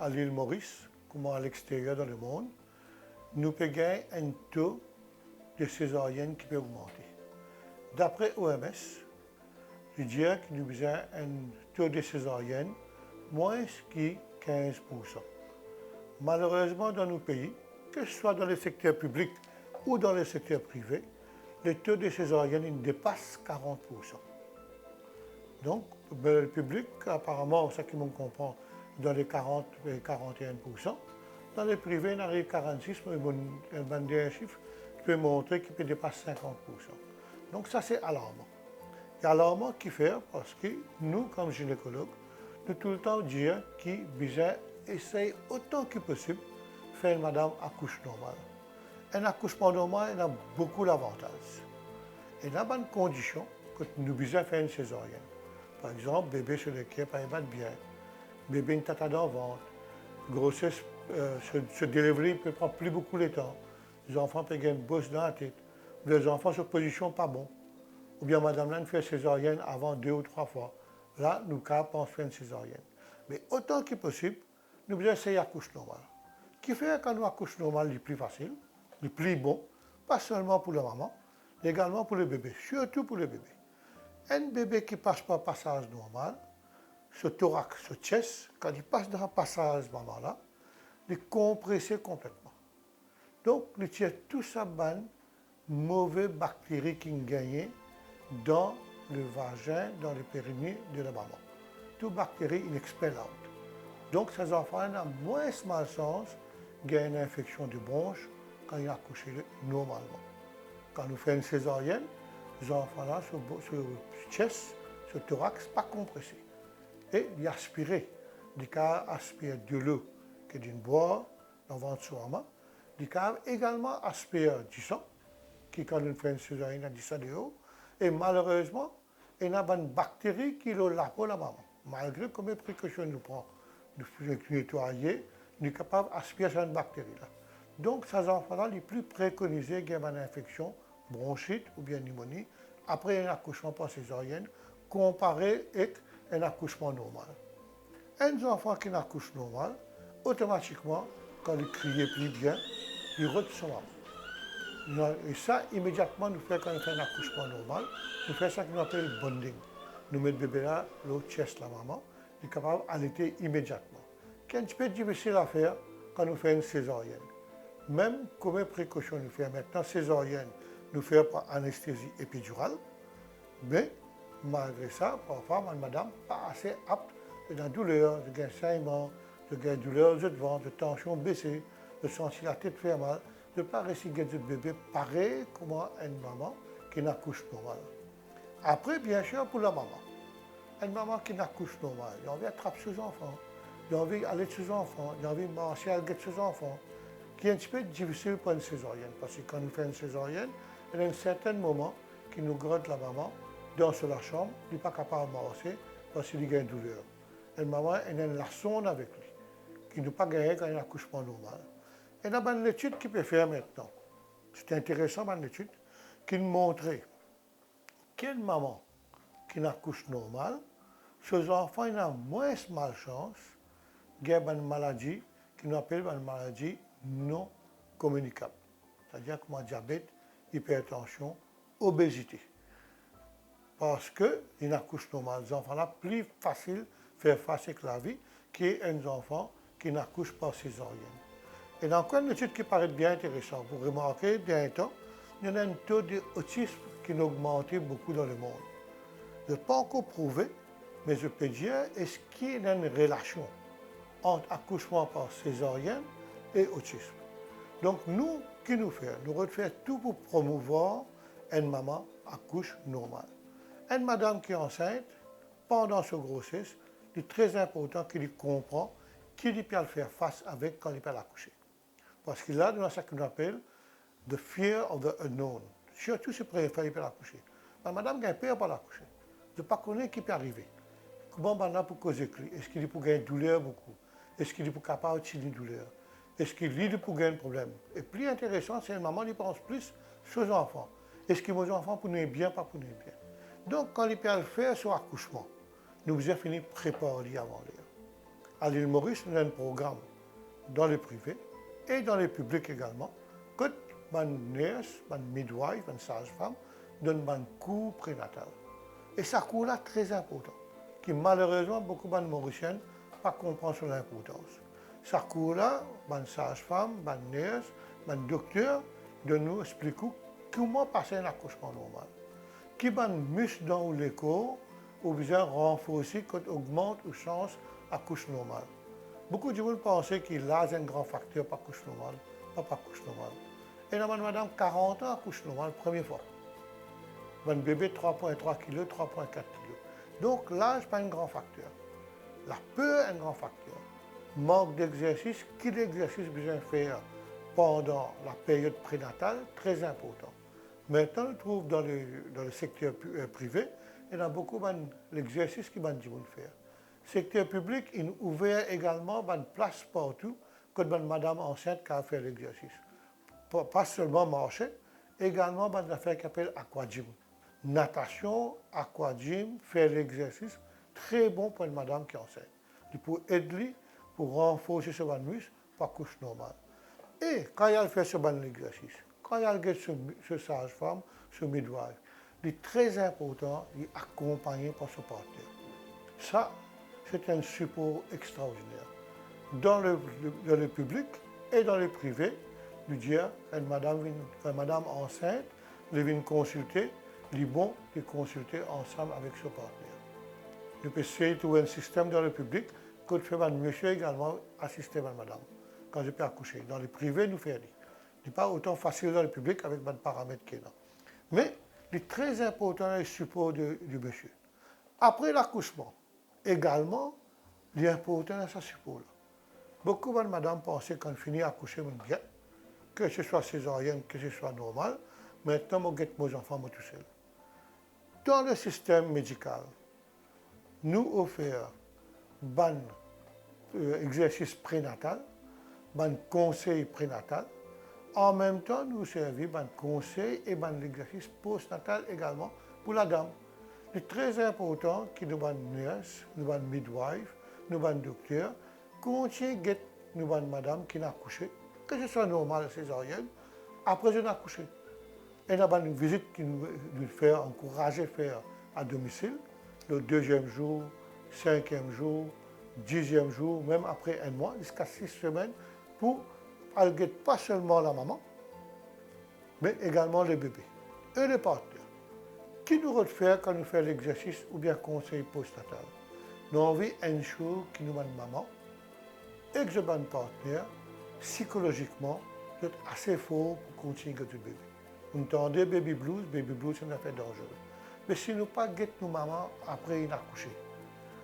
à l'île Maurice, comme à l'extérieur dans le monde, nous pouvons gagner un taux de césarienne qui peut augmenter. D'après OMS, je dirais que nous avons un taux de césarienne moins que 15%. Malheureusement, dans nos pays, que ce soit dans le secteur public ou dans le secteur privé, le taux de césarienne dépasse 40%. Donc, le public, apparemment, ça qui me comprend, dans les 40 et 41%. Dans le privé, on arrive à 46%, mais un chiffre qui peut montrer qu'il peut dépasser 50%. Donc, ça, c'est alarmant. C'est alarmant qui fait parce que nous, comme gynécologues, nous tout le temps dire qu'il besoin essayer autant que possible de faire une madame accouche normale. Un accouchement normal, il a beaucoup d'avantages. Il y a bonnes conditions que nous besoin faire une césarienne. Par exemple, bébé sur le quai, pas bien, bébé une tata dans le ventre, grossesse, se délivrer peut prendre plus beaucoup de temps. Les enfants peuvent avoir une bosse dans la tête. Les enfants sont en position pas bon. Ou bien madame là, fait césarienne avant 2 ou 3 fois. Là, nous pensons faire une césarienne. Mais autant que possible, nous devons essayer d'accoucher normal. Qui fait quand nous accouchons normal, le plus facile, le plus bon, pas seulement pour la maman, mais également pour le bébé, surtout pour le bébé. Un bébé qui passe par passage normal, ce thorax, ce chest, quand il passe dans un passage maman-là, il est compressé complètement. Donc, il tire tout ça ban mauvaises bactéries qui ont gagné dans le vagin, dans le périnée de la maman. Toutes bactéries, ils expellent out. Donc, ces enfants ont moins de malchance de gagner une infection de bronche quand ils accouchent normalement. Quand nous faisons une césarienne, les enfants-là, sur chest, sur thorax, pas compressé. Et ils aspirent. Les cas aspirent de l'eau que d'une boire dans le ventre sur la main. Les cas également aspirent du sang, qui quand nous faisons une césarienne, a du sang de haut. Et malheureusement, il y a une bactérie qui est là pour la maman. Malgré combien de précautions nous prenons de nettoyer, nous sommes capables d'aspirer cette bactérie-là. Donc, ces enfants-là, les plus préconisés qu'il y a une infection, bronchite ou bien pneumonie, après un accouchement par césarienne, comparé avec un accouchement normal. Un enfant qui accouche normal, automatiquement, quand il crie plus bien, il retrouve son maman. Et ça, immédiatement, nous faisons quand on fait un accouchement normal, nous faisons ça qu'on appelle le bonding. Nous mettons le bébé là, l'autre chest la maman, il est capable d'allaiter immédiatement. C'est un petit peu difficile à faire quand nous faisons une césarienne. Même comme précaution nous faisons maintenant, césarienne, nous faisons par anesthésie épidurale, mais malgré ça, parfois, madame n'est pas assez apte de la douleur, de gagner saignement, de gagner douleur de ventre, de tension baissée, de sentir la tête faire mal, de ne pas réussir à gagner bébé pareil comme une maman qui n'accouche normal. Après, bien sûr, pour la maman. Une maman qui n'accouche normal, il a envie d'attraper ses enfants, il a envie d'aller de ses enfants, il a envie de marcher avec ses enfants, qui est un petit peu difficile pour une césarienne. Parce que quand nous faisons une césarienne, il y a un certain moment qui nous grotte la maman dans la chambre, il n'est pas capable de marcher parce qu'il a une douleur. Une maman, elle a une sonde avec lui, qui n'a pas gagné quand il y a un accouchement normal. Il y a une étude qui peut faire maintenant. C'est intéressant, une étude qui nous montrait quelle maman qui accouche normal, ces enfants ont moins de malchance d'avoir une maladie qu'on appelle une maladie non communicable. C'est-à-dire comme diabète, hypertension, obésité. Parce qu'ils accouchent normal. Les enfants là plus facile de faire face avec la vie qu'un enfant qui n'accouche pas césarienne. Et dans une étude qui paraît bien intéressante, vous remarquez, d'un temps, il y a un taux d'autisme qui a augmenté beaucoup dans le monde. Je ne peux pas encore prouver, mais je peux dire, est-ce qu'il y a une relation entre accouchement par césarienne et autisme. Donc nous, qui nous faisons? Nous refaisons tout pour promouvoir une maman accouche normale. Une madame qui est enceinte, pendant sa grossesse, il est très important qu'il comprenne qu'il peut faire face avec quand il peut accoucher. Parce qu'il a dans ce qu'on appelle the fear of the unknown. Surtout si il peut accoucher. Mais madame a peur pour l'accoucher. Je ne sais pas connaître qui peut arriver. Comment madame peut causer lui? Est-ce qu'il peut gagner douleur beaucoup? Est-ce qu'il est capable de tirer une douleur? Est-ce qu'il peut gagner un problème? Et plus intéressant, c'est que maman qui pense plus sur les enfants. Est-ce que mes enfants pour nous bien, pas pour nous bien? Donc, quand il peut le faire sur l'accouchement, nous avons fini de préparer avant l'air. À l'île Maurice, nous avons un programme dans les privés et dans les publics également, que les nurses, les midwives, les sages-femmes donnent un cours prénatal. Et ça cours là très important, qui malheureusement beaucoup de Mauriciens ne comprennent pas son importance. Ça cours là, les sages-femmes, les nurses, les docteurs, de nous expliquer comment passer un accouchement normal. Qui les muscles dans le corps ou bien renforcer quand augmente la chance d'accoucher normal. Beaucoup de gens pensent que l'âge est un grand facteur pour accoucher normal, pas pour accoucher normal. Et là, madame, 40 ans accouche normal, première fois. Un bébé 3,3 kg, 3,4 kg. Donc l'âge n'est pas un grand facteur. La peur est un grand facteur. Manque d'exercice, quel exercice besoin faire pendant la période prénatale, très important. Maintenant, on trouve dans le secteur privé, il y a beaucoup d'exercices qui vont faire. Secteur public, il ouvert également une place partout que madame enceinte qui a fait l'exercice. Pas seulement marcher, également une affaire qui s'appelle aquagym. Natation, aquagym, faire l'exercice, très bon pour une madame qui est enceinte. Pour aider, pour renforcer ce muscle, pour accoucher normal. Et quand elle fait ce exercice, quand elle fait ce sage-femme, ce midwife, il est très important d'accompagner par son partenaire. Ça, c'est un support extraordinaire. Dans le public et dans le privé, nous dire une madame enceinte, elle vient consulter, il est bon de consulter ensemble avec son partenaire. Nous pouvons essayer de trouver un système dans le public que fait monsieur également assister à madame quand je peux accoucher. Dans le privé, nous faisons. Ce n'est pas autant facile dans le public avec les paramètres qu'il y a. Mais il est très important le support du monsieur. Après l'accouchement, également, il est important dans ce support-là. Beaucoup de madame pensaient qu'on finit d'accoucher bien, que ce soit césarienne, que ce soit normal, maintenant, je get mes enfants tout seul. Dans le système médical, nous offrons un exercice prénatal, un conseil prénatal. En même temps, nous servons un conseil et un exercice postnatal également pour la dame. C'est très important que nous avons une nurse, nous avons une midwife, nous avons un docteur, continuer à nous avons une madame qui a accouché, que ce soit normal césarienne, après je n'ai accouché. Et nous avons une visite qui nous fait encourager à faire à domicile, le 2e jour, 5e jour, 10e jour, même après un mois, jusqu'à 6 semaines, pour alléger pas seulement la maman, mais également le bébé et le partenaire. Qui nous refaire quand nous faisons l'exercice ou bien conseil postnatal? Nous avons un jour qui nous une maman et que je un partenaire, psychologiquement, c'est assez fort pour continuer avec le bébé. Vous entendez baby blues c'est une affaire dangereuse. Mais si nous pas guettons nos mamans après une accouché,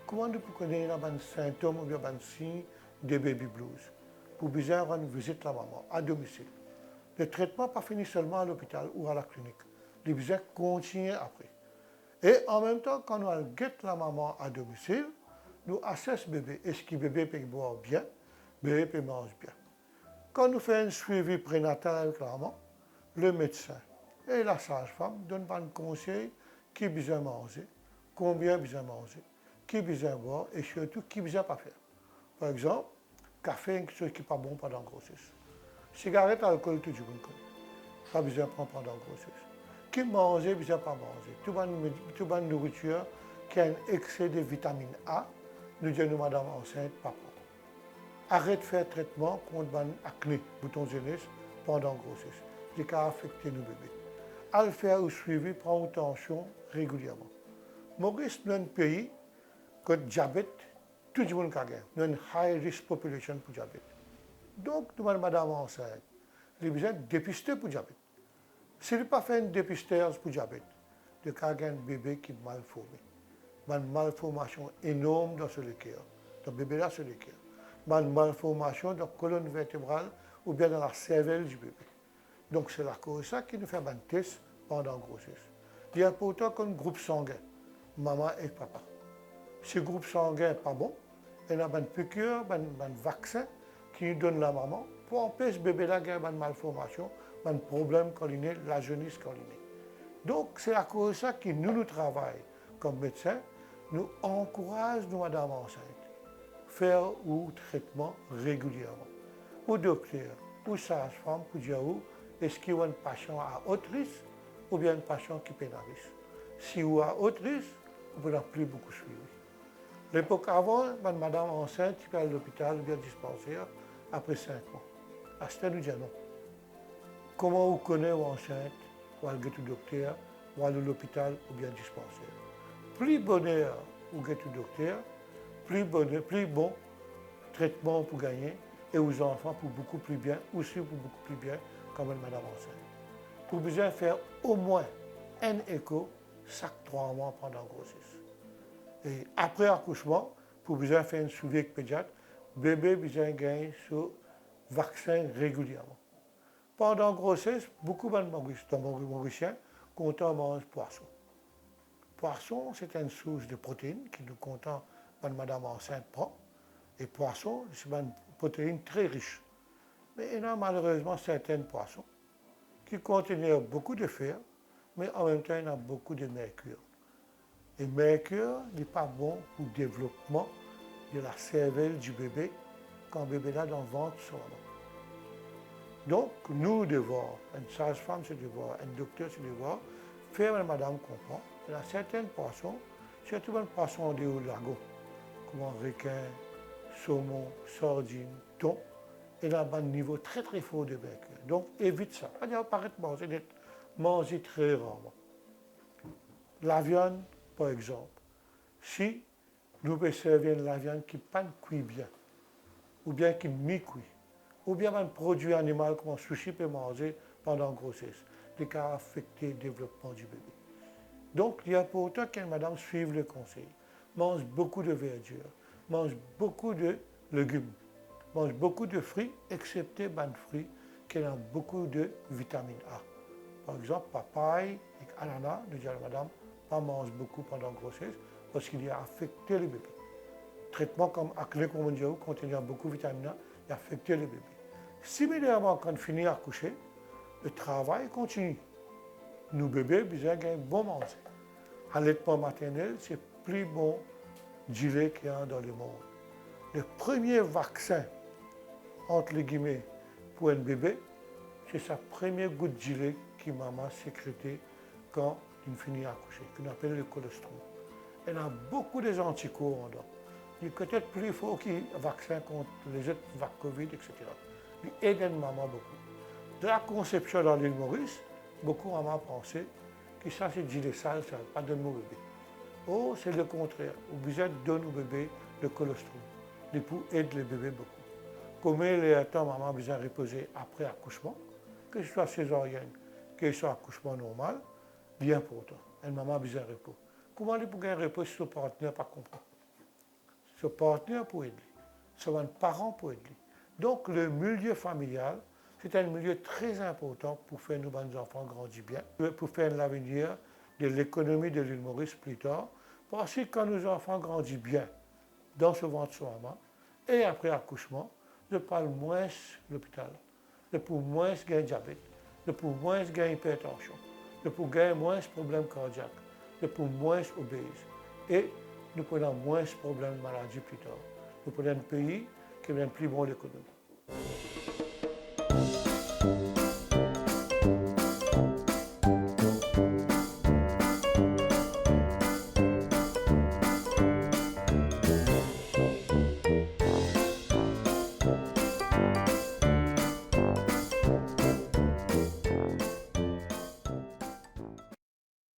comment nous pouvons connaître un symptôme ou bien un signe de baby blues? Pour bien rendre visite la maman à domicile. Le traitement n'est pas fini seulement à l'hôpital ou à la clinique. Les besoins continuent après. Et en même temps, quand nous guettons la maman à domicile, nous assessons le bébé. Est-ce que le bébé peut boire bien? Le bébé peut manger bien. Quand nous faisons un suivi prénatal avec la maman, le médecin et la sage-femme donnent un conseil qui besoin manger, combien besoin manger, qui besoin boire et surtout qui besoin pas faire. Par exemple, café, quelque chose qui n'est pas bon pendant la grossesse. Cigarette, alcool, tout le monde connaît. Pas besoin de prendre pendant la grossesse. Qui mange, besoin pas manger. Toute bonne nourriture qui a un excès de vitamine A, nous disons madame enceinte, pas prendre. Arrête de faire traitement contre l'acné, bouton jeunesse, pendant la grossesse. C'est qui affecter nos bébés. À le faire ou suivi, prendre attention régulièrement. Maurice, nous un pays que le diabète, tout le monde a gagné. Nous avons une high risk population pour le diabète. Donc, nous avons madame enceinte. Il a besoin de dépister pour le diabète. S'il n'a pas fait un dépistage pour le diabète, il y a un bébé qui est mal formé. Il y a une malformation énorme dans ce cœur. Dans le bébé là, c'est le cœur. Il y a une malformation dans la colonne vertébrale ou bien dans la cervelle du bébé. Donc, c'est la cause ça qui nous fait un test pendant la grossesse. Il est important qu'un groupe sanguin, maman et papa. Si le groupe sanguin n'est pas bon, il y a une piqûre, un vaccin qui nous donne la maman pour empêcher le bébé d'avoir une malformation, un problème coliné, la jaunisse colinée. Donc, c'est à cause de ça que nous travaillons comme médecins, nous encourageons nos madames enceintes. faire un traitement régulièrement. Ou docteur, ou sage-femme pour dire est-ce qu'il y a un patient à haut risque ou bien un patient qui est à risque. Si vous avez à haut risque, vous n'avez plus beaucoup suivi. L'époque avant, madame enceinte qui va à l'hôpital ou bien dispensaire après 5 mois. À ce nous dit non. Comment vous connaissez enceinte, ou aller au docteur, ou aller à l'hôpital ou bien dispensaire. Plus bonheur vous êtes au docteur, plus bon traitement pour gagner et aux enfants pour beaucoup plus bien, aussi pour beaucoup plus bien comme une madame enceinte. Pour besoin faire au moins un écho chaque 3 mois pendant la grossesse. Et après accouchement, pour besoin faire un suivi avec pédiatre, bébé besoin gagner ce vaccin régulièrement. Pendant la grossesse, beaucoup de Mauriciens content manger poisson. Poisson, c'est une source de protéines qui nous content madame enceinte prend. Et poisson, c'est une protéine très riche. Mais il y a malheureusement certains poissons qui contiennent beaucoup de fer, mais en même temps, il y a beaucoup de mercure. Et le mercure n'est pas bon pour le développement de la cervelle du bébé quand le bébé est dans le ventre seulement. Donc, nous devons, une sage-femme se devoir, un docteur se devoir, faire une madame comprend. Il y a certains poissons, surtout les poissons des lagons, comme un requin, saumon, sardine, thon, il a un niveau très très fort de mercure. Donc évite ça. Il va paraître manger très rarement. La viande, par exemple, si nous pouvons servir de la viande qui n'est pas cuite bien, ou bien qui est mi-cuit, ou bien un produit animal comme un sushi peut manger pendant la grossesse, qui va affecter le développement du bébé. Donc il y a pour autant que madame suive le conseil. Mange beaucoup de verdure, mange beaucoup de légumes, mange beaucoup de fruits, excepté les fruits qui ont beaucoup de vitamine A. Par exemple, papaye et ananas, nous disons à madame, pas mange beaucoup pendant la grossesse parce qu'il a affecté le bébé. Traitement comme acné, comme on dit, contenant beaucoup de vitamine A, il a affecté le bébé. Similairement, quand on finit à coucher, le travail continue. Nos bébés besoin d'un bon manger. Allaitement maternel, c'est le plus bon gilet qu'il y a dans le monde. Le premier vaccin, entre les guillemets, pour un bébé, c'est sa première goutte de gilet que maman sécrète quand il finit à coucher, qu'on appelle le colostrum. Il y a beaucoup d'anticorps dedans. Il est peut-être plus fort que le vaccin contre les autres Covid, etc. Il aide la maman beaucoup. De la conception dans l'île Maurice, beaucoup de mamans pensaient que ça c'est gilet sale, ça ne va pas donner au bébé. Oh, c'est le contraire. Vous êtes donné au bébé le colostrum. L'époux aide le bébé beaucoup. Comme les temps, maman a besoin de reposer après accouchement, que ce soit césarienne, que ce soit accouchement normal, bien important. Et maman a besoin de repos. Comment elle peut gagner un repos si son partenaire pas comprend? Son partenaire pour aider. Son parent pour aider. Donc le milieu familial, c'est un milieu très important pour faire nos enfants grandir bien, pour faire l'avenir de l'économie de l'île Maurice plus tard, parce que quand nos enfants grandissent bien dans ce ventre de maman, et après accouchement, je parle moins l'hôpital, je peux moins gagner diabète, je peux moins gagner hypertension, je peux gagner moins de problèmes cardiaques, je peux moins obèse, et nous prenons moins de problèmes de maladie plus tard. Nous prenons un pays qui est bien plus bon l'économie.